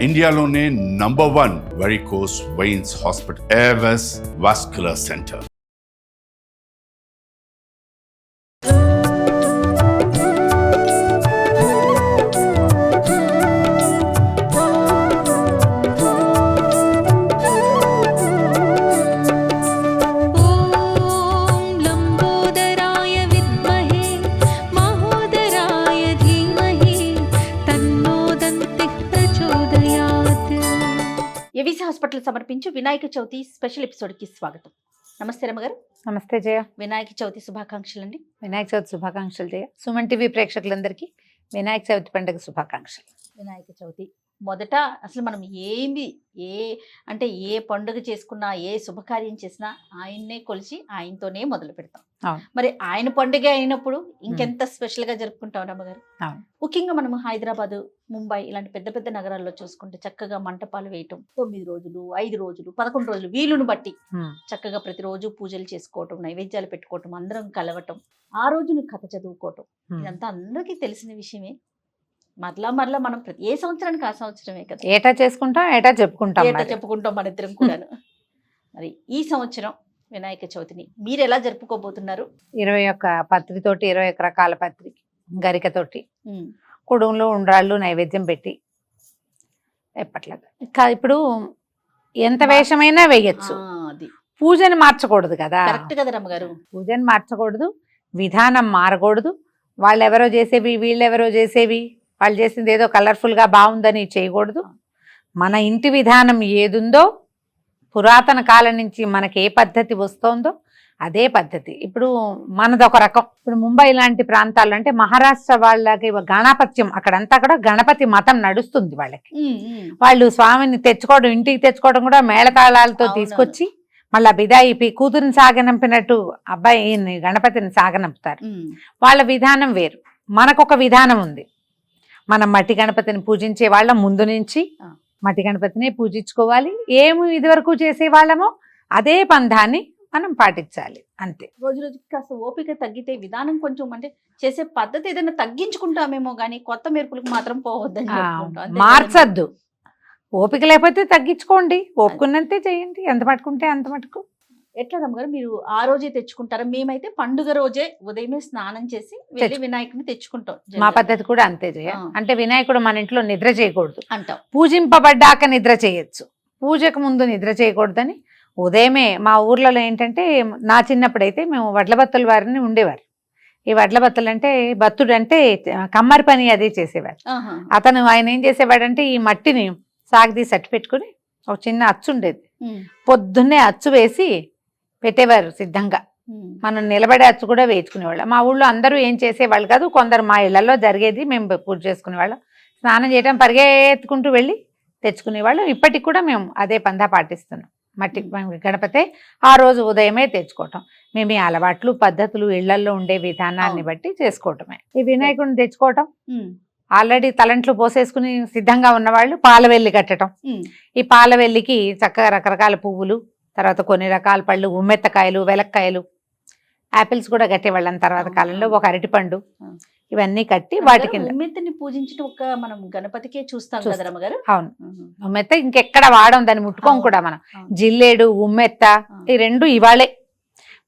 ఇండియాలోనే #1 varicose veins hospital Avis vascular centre. AVC hospital సమర్పించు Vinayaka Chavithi special ఎపిసోడ్కి స్వాగతం. నమస్తే రమ్మగారు. నమస్తే జయ. వినాయక చవితి శుభాకాంక్షలు అండి. వినాయక చవితి శుభాకాంక్షలు జయ. సుమన్ టీవీ ప్రేక్షకులందరికీ వినాయక చవితి పండుగ శుభాకాంక్షలు. వినాయక చవితి మొదట అసలు మనం ఏ పండుగ చేసుకున్నా, ఏ శుభకార్యం చేసినా ఆయన్నే కొలిచి ఆయనతోనే మొదలు పెడతాం. మరి ఆయన పండుగ అయినప్పుడు ఇంకెంత స్పెషల్ గా జరుపుకుంటాం రమ్మగారు. ముఖ్యంగా మనం హైదరాబాద్, ముంబై ఇలాంటి పెద్ద పెద్ద నగరాల్లో చూసుకుంటే చక్కగా మంటపాలు వేయటం, 9 రోజులు, 5 రోజులు, 11 రోజులు వీలును బట్టి చక్కగా ప్రతిరోజు పూజలు చేసుకోవటం, నైవేద్యాలు పెట్టుకోవటం, అందరం కలవటం, ఆ రోజుని కథ చదువుకోవటం, ఇదంతా అందరికీ తెలిసిన విషయమే. మరలా మనం ఏ సంవత్సరానికి ఆ సంవత్సరమే కదా ఏటా చేసుకుంటాం, ఏటా చెప్పుకుంటాం మన ఇద్దరం కూడా. మరి ఈ సంవత్సరం వినాయక చవితిని మీరు ఎలా జరుపుకోబోతున్నారు? 21 పత్రితోటి, 21 రకాల పత్రి గరికతోటి కుడుంలో ఉండ్రాళ్ళు నైవేద్యం పెట్టి ఎప్పట్లాగా. ఇప్పుడు ఎంత వేషమైనా వేయచ్చు, పూజని మార్చకూడదు కదా. కరెక్ట్ కదా రమ్మగారు. పూజని మార్చకూడదు, విధానం మారకూడదు. వాళ్ళెవరో చేసేవి, వీళ్ళెవరో చేసేవి, వాళ్ళు చేసింది ఏదో కలర్ఫుల్గా బాగుందని చేయకూడదు. మన ఇంటి విధానం ఏదుందో, పురాతన కాలం నుంచి మనకి ఏ పద్ధతి వస్తోందో అదే పద్ధతి. ఇప్పుడు మనదొక రకం. ఇప్పుడు ముంబై లాంటి ప్రాంతాల్లో అంటే మహారాష్ట్ర వాళ్ళకి గణపత్యం, అక్కడంతా కూడా గణపతి మతం నడుస్తుంది వాళ్ళకి. వాళ్ళు స్వామిని తెచ్చుకోవడం, ఇంటికి తెచ్చుకోవడం కూడా మేళతాళాలతో తీసుకొచ్చి మళ్ళా బిదాయి కూతురిని సాగనంపినట్టు అబ్బాయిని గణపతిని సాగనంపుతారు. వాళ్ళ విధానం వేరు, మనకొక విధానం ఉంది. మనం మట్టి గణపతిని పూజించే వాళ్ళం, ముందు నుంచి మట్టి గణపతిని పూజించుకోవాలి. ఏమి ఇదివరకు చేసేవాళ్ళమో అదే పంధాన్ని మనం పాటించాలి, అంతే. రోజు రోజుకి కాస్త ఓపిక తగ్గితే విధానం కొంచెం అంటే చేసే పద్ధతి ఏదైనా తగ్గించుకుంటామేమో కానీ కొత్త మెరుపులకు మాత్రం పోవద్దని మార్చద్దు. ఓపిక లేకపోతే తగ్గించుకోండి, ఓపుకున్నంతే చేయండి, ఎంత పట్టుకుంటే అంత మటుకు. ఎట్లా రమ్మగారు మీరు ఆ రోజే తెచ్చుకుంటారా? మేమైతే పండుగ రోజే ఉదయమే స్నానం చేసి వెళ్ళి వినాయకుడిని తెచ్చుకుంటాం. మా పద్ధతి కూడా అంతే చేయ. అంటే వినాయకుడు మన ఇంట్లో నిద్ర చేయకూడదు అంటాం, పూజింపబడ్డాక నిద్ర చేయొచ్చు, పూజకు ముందు నిద్ర చేయకూడదని ఉదయమే. మా ఊర్లలో ఏంటంటే, నా చిన్నప్పుడైతే మేము వడ్లబత్తుల వారిని ఉండేవారు. ఈ వడ్లబత్తులు అంటే, బత్తుడు అంటే కమ్మరి పని అది చేసేవారు. ఆయన ఏం చేసేవాడంటే, ఈ మట్టిని సాగదీసి అట్టు పెట్టుకుని ఒక చిన్న అచ్చు ఉండేది, పొద్దున్నే అచ్చు వేసి పెట్టేవారు సిద్ధంగా. మనం నిలబడే అచ్చు కూడా వేయించుకునేవాళ్ళం. మా ఊళ్ళో అందరూ ఏం చేసేవాళ్ళు కాదు, కొందరు మా ఇళ్లలో జరిగేది. మేము పూజ చేసుకునేవాళ్ళం, స్నానం చేయడం పరిగెత్తుకుంటూ వెళ్ళి తెచ్చుకునేవాళ్ళం. ఇప్పటికి కూడా మేము అదే పందా పాటిస్తున్నాం. మట్టి గణపతి ఆ రోజు ఉదయమే తెచ్చుకోవటం. మేము ఈ అలవాట్లు, పద్ధతులు ఇళ్లలో ఉండే విధానాన్ని బట్టి చేసుకోవటమే. ఈ వినాయకుడిని తెచ్చుకోవటం, ఆల్రెడీ తలంట్లు పోసేసుకుని సిద్ధంగా ఉన్నవాళ్ళు పాలవెల్లి కట్టడం. ఈ పాలవెల్లికి చక్కగా రకరకాల పువ్వులు, తర్వాత కొన్ని రకాల పళ్ళు, ఉమ్మెత్తకాయలు, వెలక్కాయలు, యాపిల్స్ కూడా కట్టేవాళ్ళం తర్వాత కాలంలో, ఒక అరటిపండు, ఇవన్నీ కట్టి వాటి కింద. ఉమ్మెత్తని పూజించడం ఒక మనం గణపతికే చూస్తాం కదా రమ్మగారు. అవును, ఉమ్మెత్త ఇంకెక్కడ వాడం, దాన్ని ముట్టుకోం కూడా మనం. జిల్లేడు, ఉమ్మెత్త ఈ రెండు ఇవాళే.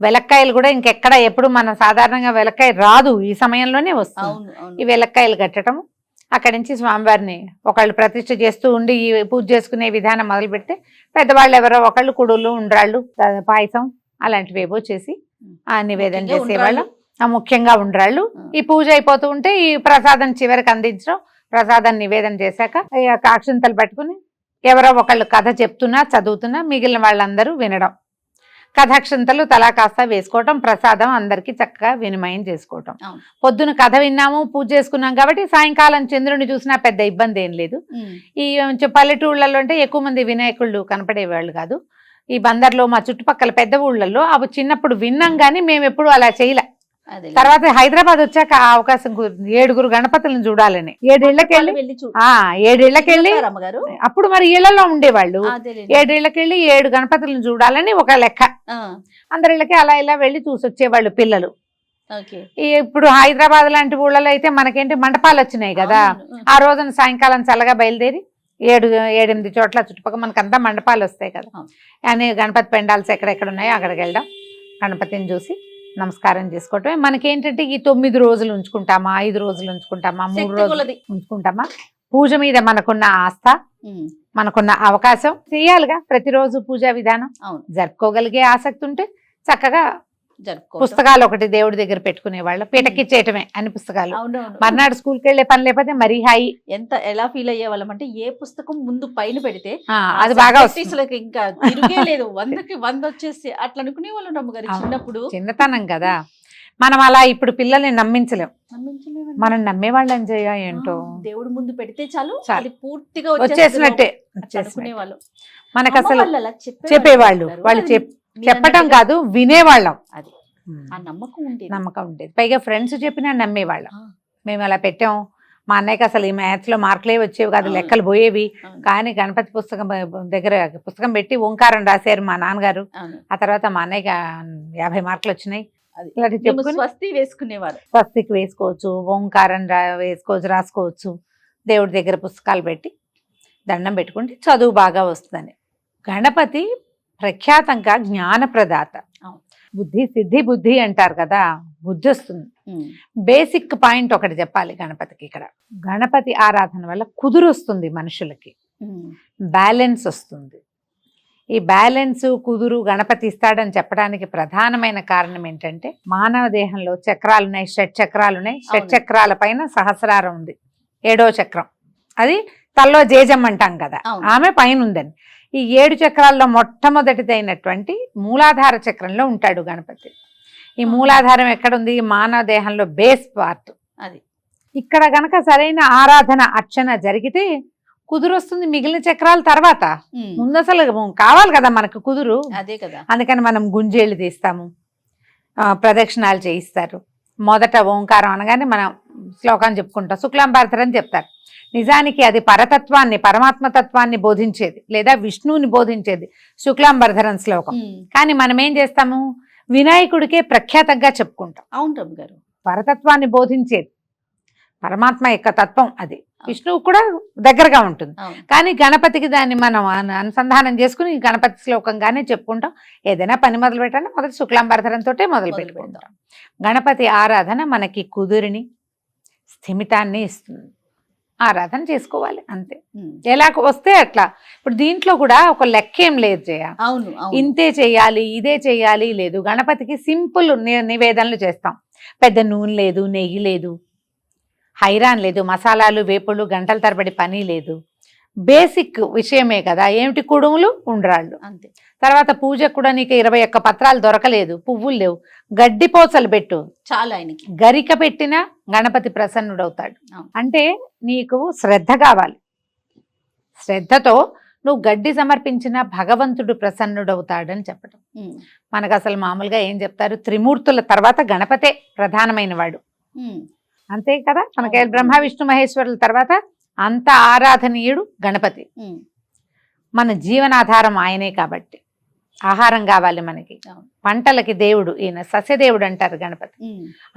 వెలక్కాయలు కూడా ఇంకెక్కడ, ఎప్పుడు మన సాధారణంగా వెలక్కాయ రాదు, ఈ సమయంలోనే వస్తుంది. ఈ వెలక్కాయలు కట్టడం, అక్కడి నుంచి స్వామివారిని ఒకళ్ళు ప్రతిష్ఠ చేస్తూ ఉండి ఈ పూజ చేసుకునే విధానం మొదలు పెడితే, పెద్దవాళ్ళు ఎవరో ఒకళ్ళు కుడులు, ఉండ్రాళ్ళు, పాయసం అలాంటివి ఏవో చేసి ఆ నివేదన చేసేవాళ్ళు. ముఖ్యంగా ఉండ్రాళ్ళు. ఈ పూజ అయిపోతూ ఉంటే ఈ ప్రసాదం చివరికి అందించడం, ప్రసాదం నివేదన చేశాక అక్షింతలు పట్టుకుని ఎవరో ఒకళ్ళు కథ చెప్తున్నా చదువుతున్నా మిగిలిన వాళ్ళందరూ వినడం, కథాక్షింతలు తలా కాస్త వేసుకోవటం, ప్రసాదం అందరికి చక్కగా వినిమయం చేసుకోవటం. పొద్దున కథ విన్నాము, పూజ చేసుకున్నాం కాబట్టి సాయంకాలం చంద్రుని చూసినా పెద్ద ఇబ్బంది ఏం లేదు. ఈ పల్లెటూళ్ళలో అంటే ఎక్కువ మంది వినాయకుళ్ళు కనపడేవాళ్ళు కాదు. ఈ బందర్లో, మా చుట్టుపక్కల పెద్ద ఊళ్ళల్లో అవి చిన్నప్పుడు విన్నాం, కానీ మేము ఎప్పుడు అలా చేయలే. తర్వాత హైదరాబాద్ వచ్చాక ఆ అవకాశం 7 గణపతులను చూడాలని 7 ఇళ్ళకెళ్ళి అప్పుడు మరి ఇళ్లలో ఉండేవాళ్ళు. 7 ఇళ్ళకెళ్ళి 7 గణపతులను చూడాలని ఒక లెక్క. అందరి ఇళ్ళకి అలా ఇలా వెళ్ళి చూసి వచ్చేవాళ్ళు పిల్లలు. ఇప్పుడు హైదరాబాద్ లాంటి ఊళ్ళలో అయితే మనకేంటి మండపాలు వచ్చినాయి కదా, ఆ రోజున సాయంకాలం చల్లగా బయలుదేరి ఏడెనిమిది చోట్ల చుట్టుపక్కల మనకంతా మండపాలు వస్తాయి కదా, అని గణపతి పెండాల్స్ ఎక్కడెక్కడ ఉన్నాయో అక్కడికి వెళ్ళడం, గణపతిని చూసి నమస్కారం చేసుకోవటమే. మనకేంటంటే ఈ 9 రోజులు ఉంచుకుంటామా, 5 రోజులు ఉంచుకుంటామా, 3 రోజులు ఉంచుకుంటామా, పూజ మీద మనకున్న ఆస్థ, మనకున్న అవకాశం చేయాలిగా. ప్రతిరోజు పూజా విధానం జరుపుకోగలిగే ఆసక్తి ఉంటే చక్కగా పుస్తకాలు ఒకటి దేవుడి దగ్గర పెట్టుకునే వాళ్ళు, పీటకిచ్చేయటమే అన్ని పుస్తకాలు. మర్నాడు స్కూల్కి వెళ్ళే పని లేకపోతే మరీ హాయి. ఎలా ఫీల్ అయ్యే వాళ్ళం అంటే ఏ పుస్తకం ముందు పైన పెడితే అది బాగా వస్తుంది, ఇంకా తిరిగే లేదు, 100కి 100 వచ్చేసి అట్లా అనుకునే వాళ్ళు రమ్మగారు చిన్నప్పుడు. చిన్నతనం కదా, మనం అలా ఇప్పుడు పిల్లల్ని నమ్మించలేం, మనం నమ్మేవాళ్ళం చేయ ఏంటో. దేవుడు ముందు పెడితే చాలు అది పూర్తిగా వచ్చేసినట్టే వాళ్ళు. మనకు అసలు చెప్పేవాళ్ళు, వాళ్ళు చెప్పటం కాదు వినేవాళ్ళం, అది ఆ నమ్మకం ఉండేది. పైగా ఫ్రెండ్స్ చెప్పినా నమ్మేవాళ్ళం. మేము అలా పెట్టాం, మా అన్నయ్యకి అసలు ఈ మ్యాథ్స్ లో మార్కులే వచ్చేవి కాదు, లెక్కలు పోయేవి, కానీ గణపతి పుస్తకం దగ్గర పుస్తకం పెట్టి ఓంకారం రాశారు మా నాన్నగారు. ఆ తర్వాత మా అన్నయ్యకి 50 మార్కులు వచ్చినాయి. స్వస్తి వేసుకునేవారు, స్వస్తికి వేసుకోవచ్చు, ఓంకారం వేసుకోవచ్చు, రాసుకోవచ్చు. దేవుడి దగ్గర పుస్తకాలు పెట్టి దండం పెట్టుకుంటే చదువు బాగా వస్తుందని. గణపతి ప్రఖ్యాతంగా జ్ఞానప్రదాత, బుద్ధి సిద్ధి బుద్ధి అంటారు కదా, బుద్ధి వస్తుంది. బేసిక్ పాయింట్ ఒకటి చెప్పాలి గణపతికి. ఇక్కడ గణపతి ఆరాధన వల్ల కుదురు వస్తుంది, మనుషులకి బ్యాలెన్స్ వస్తుంది. ఈ బ్యాలెన్స్ కుదురు గణపతి ఇస్తాడని చెప్పడానికి ప్రధానమైన కారణం ఏంటంటే, మానవ దేహంలో చక్రాలున్నాయి, షట్చక్రాలున్నాయి. షట్చక్రాల పైన సహస్రారం ఉంది, 7వ చక్రం, అది తల్లో జేజం అంటాం కదా, ఆమె పైన ఉందని. ఈ 7 చక్రాల్లో మొట్టమొదటిదైనటువంటి మూలాధార చక్రంలో ఉంటాడు గణపతి. ఈ మూలాధారం ఎక్కడుంది? మానవ దేహంలో బేస్ పార్ట్ అది. ఇక్కడ గనక సరైన ఆరాధన అర్చన జరిగితే కుదురు వస్తుంది. మిగిలిన చక్రాల తర్వాత ముందు అసలు కావాలి కదా మనకు కుదురు, అదే కదా. అందుకని మనం గుంజేళ్ళు తీస్తాము, ప్రదక్షిణాలు చేయిస్తారు. మొదట ఓంకారం అనగానే మనం శ్లోకం చెప్పుకుంటాం, శుక్లాంబరధరం అని చెప్తారు. నిజానికి అది పరతత్వాన్ని, పరమాత్మతత్వాన్ని బోధించేది, లేదా విష్ణువుని బోధించేది శుక్లాంబరధరం శ్లోకం. కానీ మనం ఏం చేస్తాము, వినాయకుడికే ప్రఖ్యాతంగా చెప్పుకుంటాం. అవును గారు, పరతత్వాన్ని బోధించేది పరమాత్మ యొక్క తత్వం, అది విష్ణువు కూడా దగ్గరగా ఉంటుంది. కానీ గణపతికి దాన్ని మనం అనుసంధానం చేసుకుని గణపతి శ్లోకంగానే చెప్పుకుంటాం. ఏదైనా పని మొదలు పెట్టాలి మొదటి శుక్లాంబరధరంతో మొదలు పెట్టుకుంటాం. గణపతి ఆరాధన మనకి కుదురుని, స్థిమితాన్ని ఇస్తుంది. ఆరాధన చేసుకోవాలి అంతే, ఎలా వస్తే అట్లా. ఇప్పుడు దీంట్లో కూడా ఒక లెక్క ఏం లేదు జయ, ఇంతే చెయ్యాలి ఇదే చెయ్యాలి లేదు. గణపతికి సింపుల్ నివేదనలు చేస్తాం, పెద్ద నూనె లేదు, నెయ్యి లేదు, హైరాన్ లేదు, మసాలాలు వేపుళ్ళు గంటల తరబడి పని లేదు. బేసిక్ విషయమే కదా. ఏమిటి? కుడుములు, ఉండ్రాళ్ళు అంతే. తర్వాత పూజకు కూడా నీకు 21 పత్రాలు దొరకలేదు, పువ్వులు లేవు, గడ్డి పోసలు పెట్టు చాలా, ఆయనకి గరిక పెట్టినా గణపతి ప్రసన్నుడవుతాడు. అంటే నీకు శ్రద్ధ కావాలి, శ్రద్ధతో నువ్వు గడ్డి సమర్పించిన భగవంతుడు ప్రసన్నుడవుతాడని చెప్పడం. మనకు అసలు మామూలుగా ఏం చెప్తారు, త్రిమూర్తుల తర్వాత గణపతే ప్రధానమైన వాడు, అంతే కదా. మనకి బ్రహ్మ విష్ణు మహేశ్వరుల తర్వాత అంత ఆరాధనీయుడు గణపతి. మన జీవనాధారం ఆయనే కాబట్టి ఆహారం కావాలి మనకి, పంటలకి దేవుడు ఈయన, సస్యదేవుడు అంటారు గణపతి.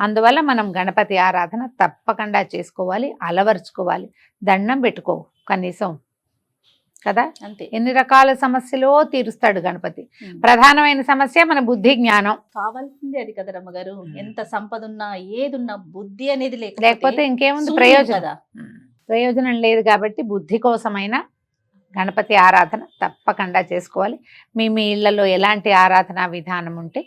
అందువల్ల మనం గణపతి ఆరాధన తప్పకుండా చేసుకోవాలి, అలవరుచుకోవాలి. దండం పెట్టుకో కనీసం కదా, అంతే. ఎన్ని రకాల సమస్యలో తీరుస్తాడు గణపతి. ప్రధానమైన సమస్య మన బుద్ధి జ్ఞానం కావాల్సింది అది కదా రమ్మగారు. ఎంత సంపద ఉన్నా ఏదున్నా బుద్ధి అనేది లేకపోతే ఇంకేముంది ప్రయోజనం లేదు. కాబట్టి బుద్ధి కోసమైనా గణపతి ఆరాధన తప్పకుండా చేసుకోవాలి. మీ ఇళ్లలో ఎలాంటి ఆరాధన విధానం ఉంటే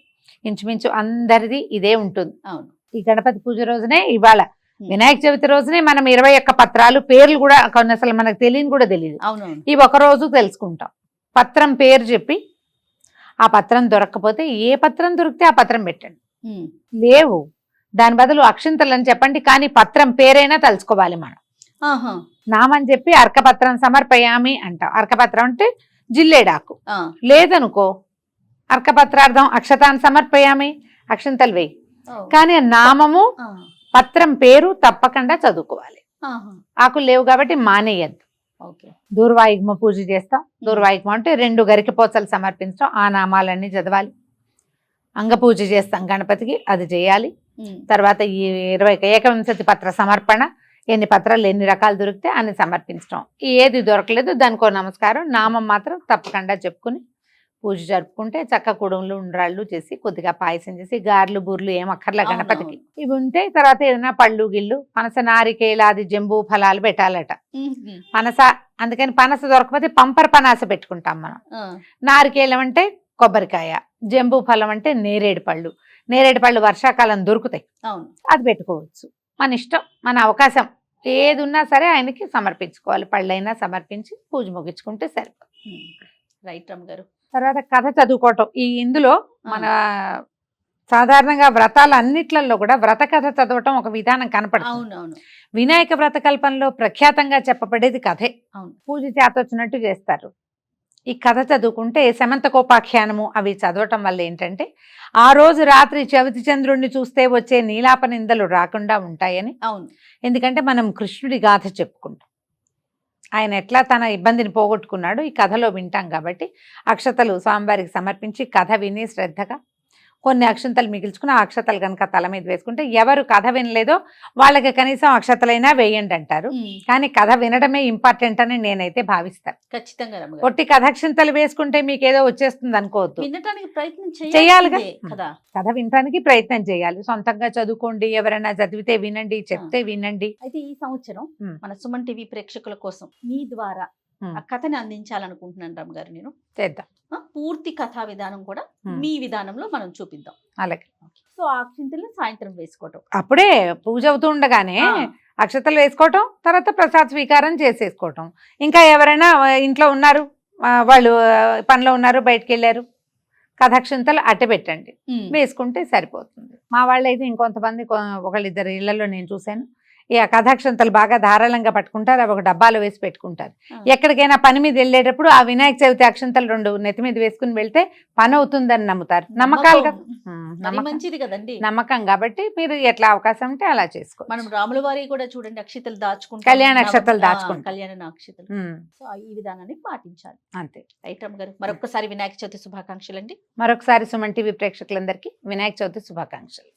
ఇంచుమించు అందరిది ఇదే ఉంటుంది. అవును, ఈ గణపతి పూజ రోజునే, ఇవాళ వినాయక చవితి రోజునే మనం 21 పత్రాలు పేర్లు కూడా కొన్ని అసలు మనకు తెలియని కూడా తెలియదు. ఈ ఒక రోజు తెలుసుకుంటాం. పత్రం పేరు చెప్పి, ఆ పత్రం దొరకకపోతే ఏ పత్రం దొరికితే ఆ పత్రం పెట్టండి, లేవు దాని బదులు అక్షింతలు అని చెప్పండి, కానీ పత్రం పేరైనా తలుచుకోవాలి మనం. నామని చెప్పి అర్కపత్రం సమర్పయామి అంటాం. అర్కపత్రం అంటే జిల్లేడాకు, లేదనుకో అర్కపత్రార్థం అక్షతాన్ని సమర్పయామి, అక్షింతలు వేయి. కానీ నామము పత్రం పేరు తప్పకుండా చదువుకోవాలి. ఆకులు లేవు కాబట్టి మానేయద్దు. దూర్వాయుగ్మ పూజ చేస్తాం. దూర్వాయుగ్మ అంటే 2 గరికపోచలు సమర్పించడం, ఆ నామాలన్నీ చదవాలి. అంగపూజ చేస్తాం గణపతికి, అది చేయాలి. తర్వాత ఈ 21 ఏకవింశతి పత్ర సమర్పణ, ఎన్ని పత్రాలు ఎన్ని రకాలు దొరికితే అన్ని సమర్పించడం. ఏది దొరకలేదు దానికో నమస్కారం, నామం మాత్రం తప్పకుండా చెప్పుకుని పూజ జరుపుకుంటే చక్క కుడుములు ఉండ్రాళ్ళు చేసి కొద్దిగా పాయసం చేసి గారెలు బూర్లు ఏం అక్కర్లే గణపతికి. ఇవి ఉంటే తర్వాత ఏదైనా పళ్ళు గిళ్ళు పనస నారికేలాది జంబూ ఫలాలు పెట్టాలట. పనస అందుకని పనస దొరకపోతే పంపర పనాస పెట్టుకుంటాం మనం. నారికేలం అంటే కొబ్బరికాయ, జంబూ ఫలం అంటే నేరేడు పళ్ళు. నేరేడు పళ్ళు వర్షాకాలం దొరుకుతాయి, అది పెట్టుకోవచ్చు. మన ఇష్టం, మన అవకాశం. ఏది ఉన్నా సరే ఆయనకి సమర్పించుకోవాలి. పళ్ళైనా సమర్పించి పూజ ముగించుకుంటే సరిపోతుంది. రైట్ రమ్మ గారు. తర్వాత కథ చదువుకోవటం. ఇందులో మన సాధారణంగా వ్రతాలు అన్నిట్లలో కూడా వ్రత కథ చదవటం ఒక విధానం కనపడుతుంది. వినాయక వ్రత కల్పనలో ప్రఖ్యాతంగా చెప్పబడేది కథే. పూజ చేతొచ్చినట్టు చేస్తారు. ఈ కథ చదువుకుంటే సమంతకోపాఖ్యానము అవి చదవటం వల్ల ఏంటంటే ఆ రోజు రాత్రి చవితి చంద్రుణ్ణి చూస్తే వచ్చే నీలాప నిందలు రాకుండా ఉంటాయని. ఎందుకంటే మనం కృష్ణుడి గాథ చెప్పుకుంటాం, ఆయన ఎట్లా తన ఇబ్బందిని పోగొట్టుకున్నాడు ఈ కథలో వింటాం. కాబట్టి అక్షతలు స్వామివారికి సమర్పించి కథ విని శ్రద్ధగా కొన్ని అక్షంతలు మిగిల్చుకుని ఆ అక్షతలు కనుక తల మీద వేసుకుంటే ఎవరు కథ వినలేదో వాళ్ళకి కనీసం అక్షతలైనా వేయండి అంటారు. కానీ కథ వినడమే ఇంపార్టెంట్ అని నేనైతే భావిస్తాను. ఖచ్చితంగా ఒట్టి కథాక్షంతలు వేసుకుంటే మీకేదో వచ్చేస్తుంది అనుకోవద్దు, వినటానికి ప్రయత్నం చేయాలిగా. కథ వినటానికి ప్రయత్నం చేయాలి. సొంతంగా చదువుకోండి, ఎవరైనా చదివితే వినండి, చెప్తే వినండి. అయితే ఈ సంవత్సరం మన సుమన్ టీవీ ప్రేక్షకుల కోసం మీ ద్వారా ఆ కథని అందించాలనుకుంటున్నాను రమ్మ గారు. నేను చేద్దాం. పూర్తి కథా విధానం కూడా మీ విధానంలో మనం చూపిద్దాం. అలాగే. సో ఆ అక్షంతల్ని సాయంత్రం వేసుకోవటం, అప్పుడే పూజ అవుతూ ఉండగానే అక్షతలు వేసుకోవటం, తర్వాత ప్రసాద్ స్వీకారం చేసేసుకోవటం. ఇంకా ఎవరైనా ఇంట్లో ఉన్నారు, వాళ్ళు పనిలో ఉన్నారు, బయటకు వెళ్ళారు, కథాక్షంతలు అట్ట పెట్టండి, వేసుకుంటే సరిపోతుంది. మా వాళ్ళు అయితే ఇంకొంతమంది ఒకళ్ళిద్దరు ఇళ్లలో నేను చూశాను, ఈ కథాక్షంతలు బాగా ధారాళంగా పట్టుకుంటారు, అవి ఒక డబ్బాలో వేసి పెట్టుకుంటారు. ఎక్కడికైనా పని మీద వెళ్ళేటప్పుడు ఆ వినాయక చవితి అక్షంతలు 2 నెత్తి మీద వేసుకుని వెళ్తే పని అవుతుందని నమ్ముతారు. నమ్మకాలు మంచిది కదండి, నమ్మకం. కాబట్టి మీరు ఎట్లా అవకాశం ఉంటే అలా చేసుకో. మనం రాముల వారి కూడా చూడండి అక్షతలు దాచుకుంటాం, కళ్యాణ అక్షతలు దాచుకుంటాం, కళ్యాణ అక్షతలు. సో ఈ విధానాన్ని పాటించాలి. అంతే. రైట్ రమ్మ గారు, మరొకసారి వినాయక చవితి శుభాకాంక్షలు అండి. మరొకసారి సుమన్ టీవీ ప్రేక్షకులందరికీ వినాయక చవితి శుభాకాంక్షలు.